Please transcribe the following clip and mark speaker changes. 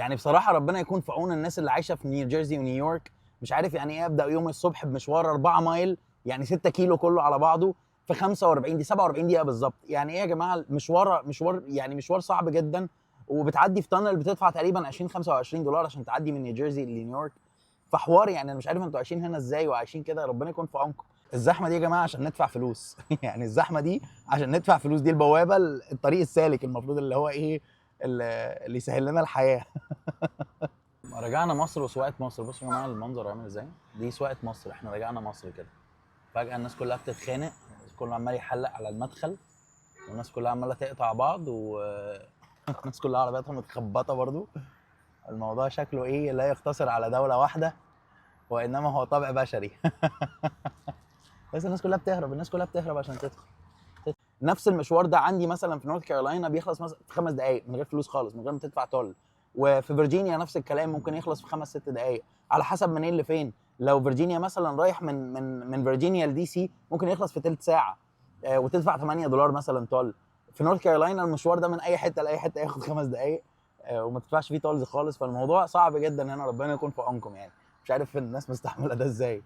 Speaker 1: يعني بصراحه ربنا يكون في عون الناس اللي عايشه في نيوجيرسي ونيويورك. مش عارف يعني ايه ابدا يوم الصبح بمشوار 4 مايل، يعني 6 كيلو كله على بعضه في 45 دي 47 دقيقه بالظبط. يعني ايه يا جماعه؟ مشوار يعني مشوار صعب جدا. وبتعدي في تانل بتدفع تقريبا 20 $25 عشان تعدي من نيوجيرسي لنيويورك. فحوار يعني انا مش عارف انتوا عايشين هنا ازاي وعايشين كده، ربنا يكون في عونكم. الزحمه دي يا جماعه عشان ندفع فلوس يعني الزحمه دي عشان ندفع فلوس، دي البوابه، الطريق السالك المفروض اللي هو ايه، اللي يسهل لنا الحياه. رجعنا مصر وسواقه مصر. بصوا يا جماعه المنظر عامل ازاي، دي سواقه مصر. احنا رجعنا مصر كده فجاه الناس كلها بتتخانق، كله عمال يحلق على المدخل، والناس كلها عماله تقطع بعض والناس كلها عربياتها متخبطه برضو. الموضوع شكله ايه، لا يقتصر على دوله واحده وانما هو طبع بشري بس الناس كلها بتهرب، الناس كلها بتهرب عشان تدخل. نفس المشوار ده عندي مثلا في نورث كارولاينا بيخلص مثلا في 5 دقائق من غير فلوس خالص، من غير ما تدفع تول. وفي فيرجينيا نفس الكلام، ممكن يخلص في 5 6 دقائق على حسب منين لفين. لو فيرجينيا مثلا رايح من فيرجينيا لدي سي ممكن يخلص في تلت ساعه، وتدفع $8 مثلا تول. في نورث كارولاينا المشوار ده من اي حته لاي حته ياخد 5 دقائق، وما تدفعش فيه تولز خالص. فالموضوع صعب جدا هنا، ربنا يكون في عونكم يعني. مش عارف الناس مستحمله ده ازاي.